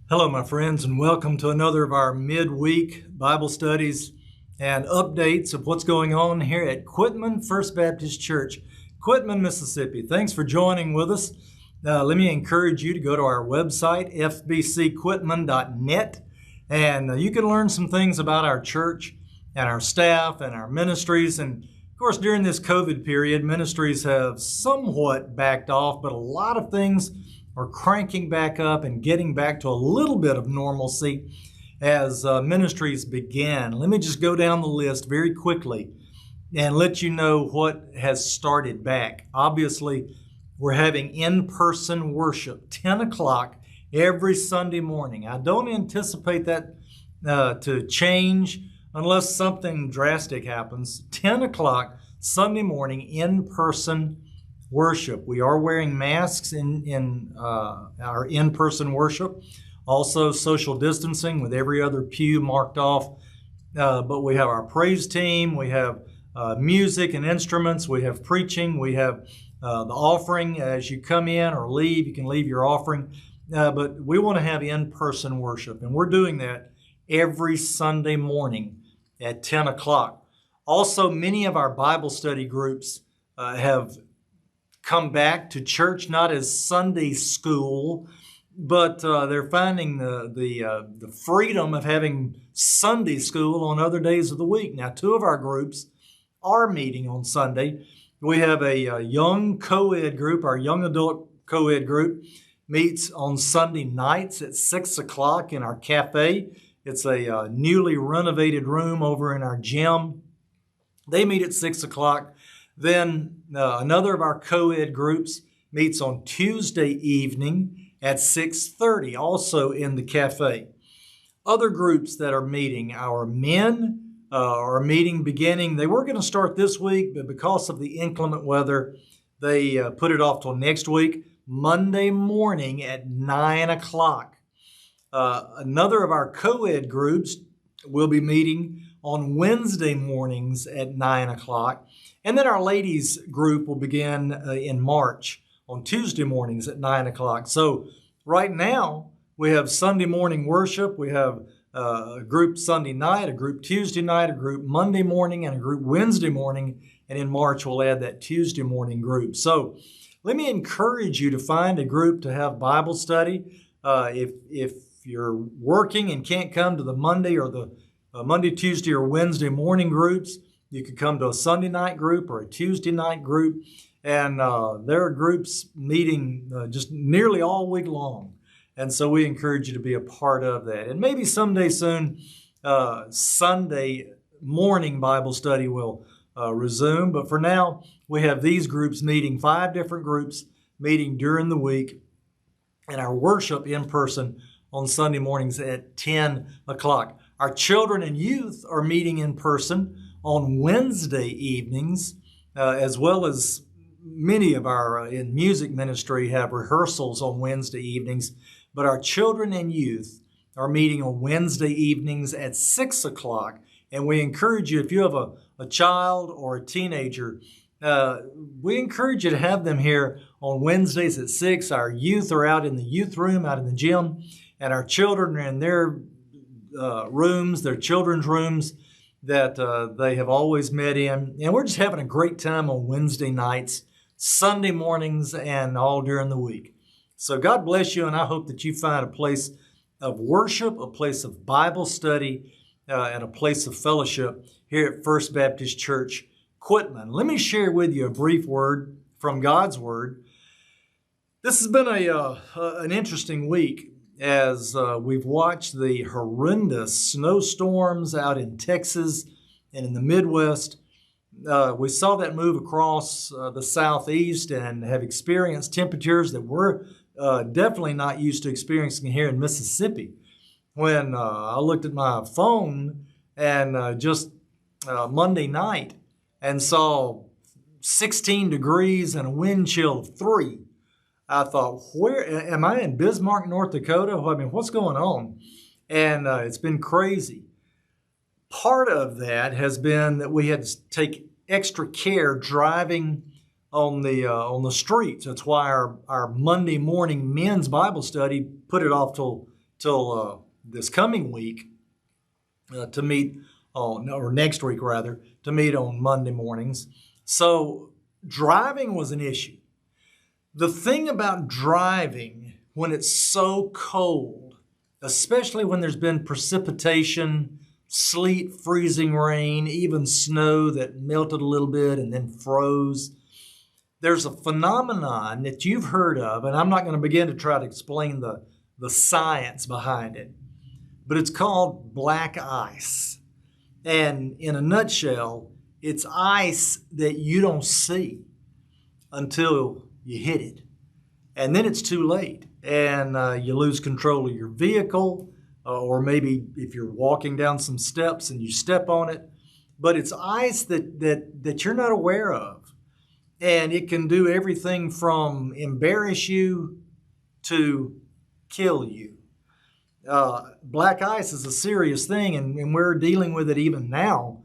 Hello, my friends, and welcome to another of our midweek Bible studies and updates of what's going on here at Quitman First Baptist Church, Quitman, Mississippi. Thanks for joining with us. Let me encourage you to go to our website, fbcquitman.net, and you can learn some things about our church and our staff and our ministries. And of course, during this COVID period, ministries have somewhat backed off, but a lot of things are cranking back up and getting back to a little bit of normalcy as ministries begin. Let me just go down the list very quickly and let you know what has started back. Obviously, we're having in-person worship, 10 o'clock every Sunday morning. I don't anticipate that to change unless something drastic happens. 10 o'clock Sunday morning, in-person worship. We are wearing masks in our in-person worship. Also social distancing with every other pew marked off. But we have our praise team. We have music and instruments. We have preaching. We have the offering. As you come in or leave, you can leave your offering. But we want to have in-person worship. And we're doing that every Sunday morning at 10 o'clock. Also, many of our Bible study groups have come back to church, not as Sunday school, but they're finding the freedom of having Sunday school on other days of the week. Now, two of our groups are meeting on Sunday. We have a young co-ed group. Our young adult co-ed group meets on Sunday nights at 6 o'clock in our cafe. It's a newly renovated room over in our gym. They meet at 6 o'clock. Then another of our co-ed groups meets on Tuesday evening at 6:30, also in the cafe. Other groups that are meeting, our men are meeting beginning. They were going to start this week, but because of the inclement weather, they put it off till next week, Monday morning at 9 o'clock. Another of our co-ed groups will be meeting on Wednesday mornings at 9 o'clock. And then our ladies group will begin in March on Tuesday mornings at 9 o'clock. So right now we have Sunday morning worship. We have a group Sunday night, a group Tuesday night, a group Monday morning, and a group Wednesday morning. And in March we'll add that Tuesday morning group. So let me encourage you to find a group to have Bible study. If you're working and can't come to the Monday or the Monday, Tuesday, or Wednesday morning groups, you could come to a Sunday night group or a Tuesday night group, and there are groups meeting just nearly all week long. And so we encourage you to be a part of that. And maybe someday soon, Sunday morning Bible study will resume. But for now, we have these groups meeting, 5 different groups meeting during the week, and our worship in person on Sunday mornings at 10 o'clock. Our children and youth are meeting in person on Wednesday evenings, as well as many of our in music ministry have rehearsals on Wednesday evenings. But our children and youth are meeting on Wednesday evenings at 6 o'clock. And we encourage you, if you have a child or a teenager, we encourage you to have them here on Wednesdays at 6. Our youth are out in the youth room, out in the gym, and our children are in their rooms, their children's rooms that they have always met in. And we're just having a great time on Wednesday nights, Sunday mornings, and all during the week. So God bless you, and I hope that you find a place of worship, a place of Bible study, and a place of fellowship here at First Baptist Church, Quitman. Let me share with you a brief word from God's Word. This has been an interesting week as we've watched the horrendous snowstorms out in Texas and in the Midwest. We saw that move across the southeast and have experienced temperatures that we're definitely not used to experiencing here in Mississippi. When I looked at my phone and just Monday night and saw 16 degrees and a wind chill of 3, I thought, where am I, in Bismarck, North Dakota? I mean, what's going on? And it's been crazy. Part of that has been that we had to take extra care driving on the streets. That's why our Monday morning men's Bible study put it off till till this coming week to meet, or next week rather, to meet on Monday mornings. So driving was an issue. The thing about driving when it's so cold, especially when there's been precipitation, sleet, freezing rain, even snow that melted a little bit and then froze, there's a phenomenon that you've heard of, and I'm not going to begin to try to explain the science behind it, but it's called black ice. And in a nutshell, it's ice that you don't see until you hit it. And then it's too late, and you lose control of your vehicle, or maybe if you're walking down some steps and you step on it. But it's ice that you're not aware of. And it can do everything from embarrass you to kill you. Black ice is a serious thing, and we're dealing with it even now,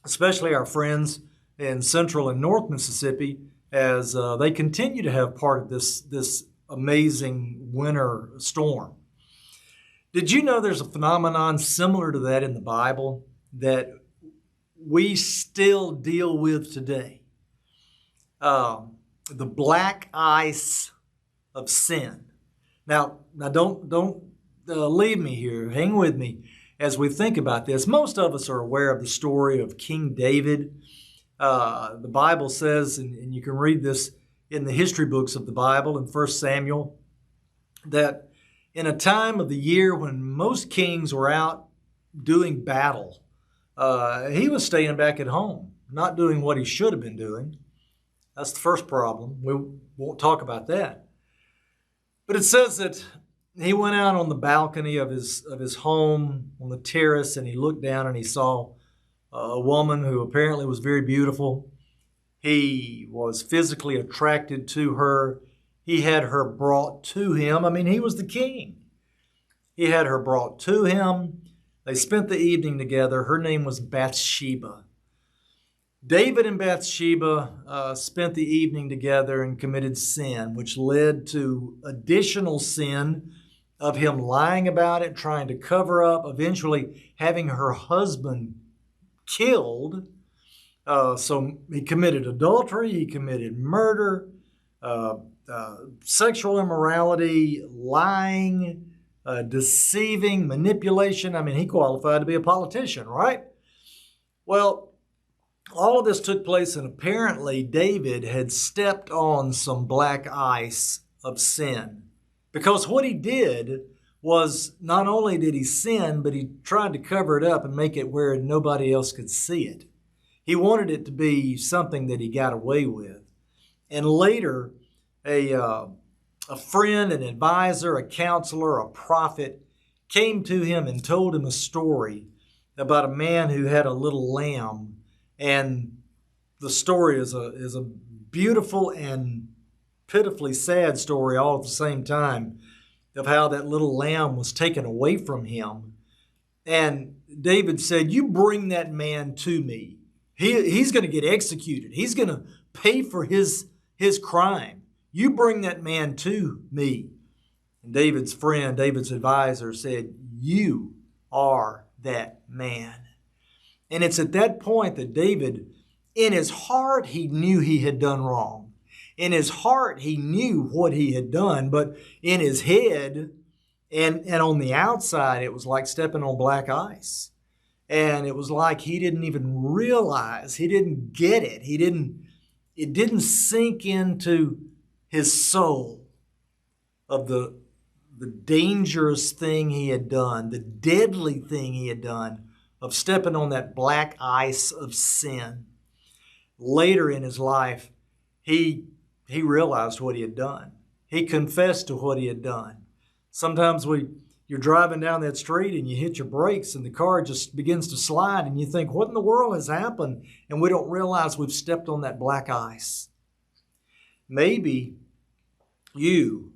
especially our friends in Central and North Mississippi, as they continue to have part of this amazing winter storm. Did you know there's a phenomenon similar to that in the Bible that we still deal with today? The black ice of sin. Now don't leave me here. Hang with me as we think about this. Most of us are aware of the story of King David. The Bible says, and you can read this in the history books of the Bible in 1 Samuel, that in a time of the year when most kings were out doing battle, he was staying back at home, not doing what he should have been doing. That's the first problem. We won't talk about that. But it says that he went out on the balcony of his home on the terrace, and he looked down and he saw a woman who apparently was very beautiful. He was physically attracted to her. He had her brought to him. I mean, he was the king. He had her brought to him. They spent the evening together. Her name was Bathsheba. David and Bathsheba spent the evening together and committed sin, which led to additional sin of him lying about it, trying to cover up, eventually having her husband killed. So he committed adultery, he committed murder, sexual immorality, lying, deceiving, manipulation. I mean, he qualified to be a politician, right? Well, all of this took place, and apparently David had stepped on some black ice of sin. Because what he did was, not only did he sin, but he tried to cover it up and make it where nobody else could see it. He wanted it to be something that he got away with. And later, a friend, an advisor, a counselor, a prophet came to him and told him a story about a man who had a little lamb. And the story is a beautiful and pitifully sad story all at the same time of how that little lamb was taken away from him. And David said, "You bring that man to me. He's going to get executed. He's going to pay for his crime. You bring that man to me." And David's friend, David's advisor said, "You are that man." And it's at that point that David, in his heart, he knew he had done wrong. In his heart, he knew what he had done, but in his head and on the outside, it was like stepping on black ice. And it was like he didn't even realize, he didn't get it. It didn't sink into his soul of the dangerous thing he had done, the deadly thing he had done, of stepping on that black ice of sin. Later in his life, he realized what he had done. He confessed to what he had done. Sometimes you're driving down that street and you hit your brakes and the car just begins to slide and you think, what in the world has happened? And we don't realize we've stepped on that black ice. Maybe you,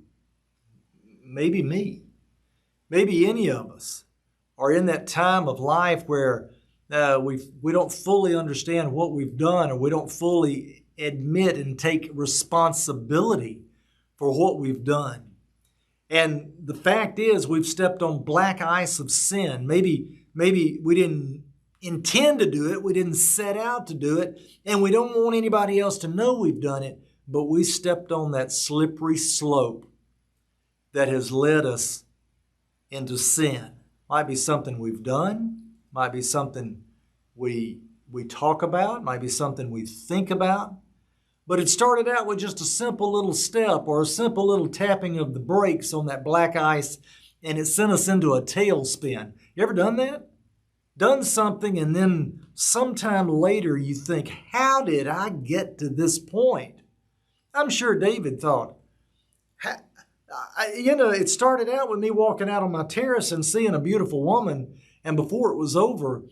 maybe me, maybe any of us are in that time of life where we don't fully understand what we've done, or we don't fully admit and take responsibility for what we've done. And the fact is, we've stepped on black ice of sin. Maybe we didn't intend to do it. We didn't set out to do it. And we don't want anybody else to know we've done it. But we stepped on that slippery slope that has led us into sin. Might be something we've done. Might be something we talk about. Might be something we think about. But it started out with just a simple little step or a simple little tapping of the brakes on that black ice, and it sent us into a tailspin. You ever done that? Done something, and then sometime later you think, how did I get to this point? I'm sure David thought, it started out with me walking out on my terrace and seeing a beautiful woman, and before it was over,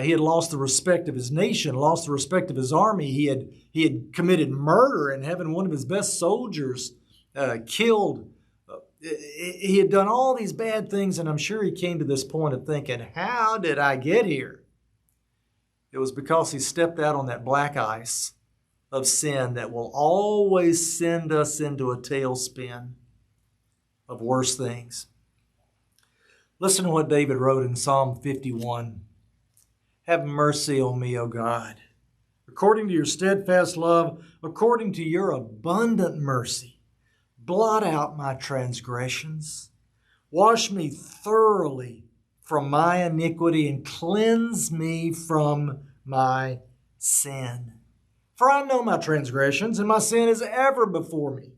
he had lost the respect of his nation, lost the respect of his army. He had committed murder and having one of his best soldiers killed. He had done all these bad things, and I'm sure he came to this point of thinking, how did I get here? It was because he stepped out on that black ice of sin that will always send us into a tailspin of worse things. Listen to what David wrote in Psalm 51. Have mercy on me, O God, according to your steadfast love, according to your abundant mercy. Blot out my transgressions. Wash me thoroughly from my iniquity and cleanse me from my sin. For I know my transgressions, and my sin is ever before me.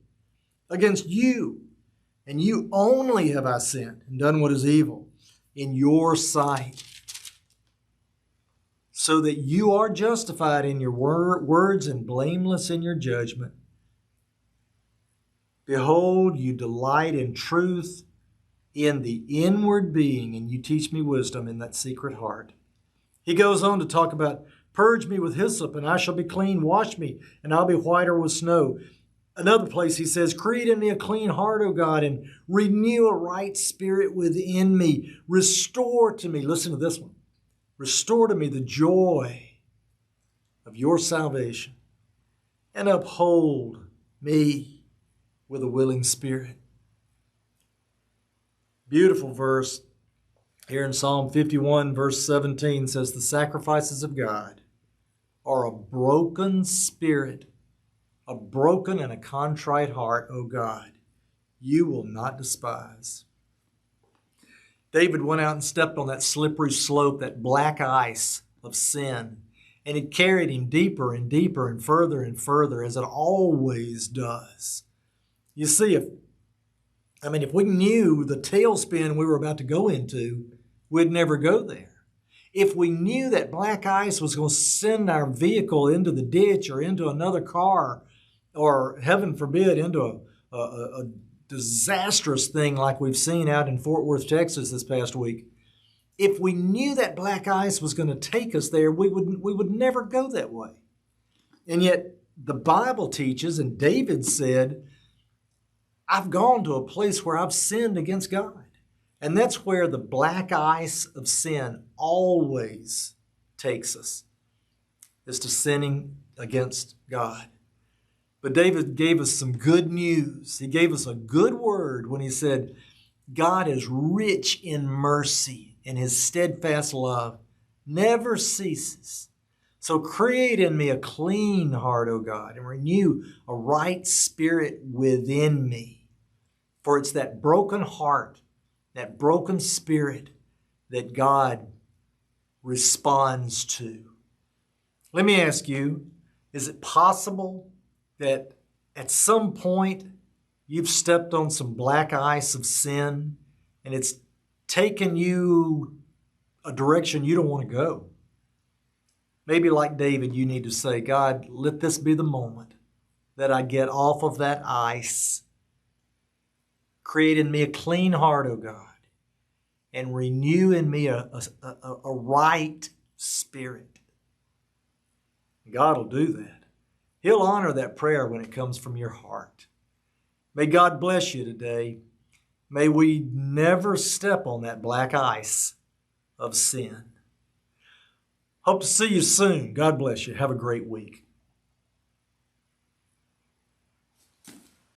Against you, and you only have I sinned and done what is evil in your sight, so that you are justified in your words and blameless in your judgment. Behold, you delight in truth in the inward being, and you teach me wisdom in that secret heart. He goes on to talk about, purge me with hyssop, and I shall be clean. Wash me, and I'll be whiter with snow. Another place he says, create in me a clean heart, O God, and renew a right spirit within me. Restore to me, listen to this one, restore to me the joy of your salvation, and uphold me with a willing spirit. Beautiful verse here in Psalm 51, verse 17 says, the sacrifices of God are a broken spirit, a broken and a contrite heart, O God, you will not despise. David went out and stepped on that slippery slope, that black ice of sin, and it carried him deeper and deeper and further, as it always does. You see, if we knew the tailspin we were about to go into, we'd never go there. If we knew that black ice was going to send our vehicle into the ditch or into another car, or heaven forbid, into a disastrous thing like we've seen out in Fort Worth, Texas this past week, if we knew that black ice was going to take us there, we would never go that way. And yet the Bible teaches, and David said, I've gone to a place where I've sinned against God. And that's where the black ice of sin always takes us, is to sinning against God. But David gave us some good news. He gave us a good word when he said, God is rich in mercy, and his steadfast love never ceases. So create in me a clean heart, O God, and renew a right spirit within me. For it's that broken heart, that broken spirit that God responds to. Let me ask you, is it possible that at some point you've stepped on some black ice of sin and it's taken you a direction you don't want to go? Maybe like David, you need to say, God, let this be the moment that I get off of that ice. Create in me a clean heart, O God, and renew in me a right spirit. God will do that. He'll honor that prayer when it comes from your heart. May God bless you today. May we never step on that black ice of sin. Hope to see you soon. God bless you. Have a great week.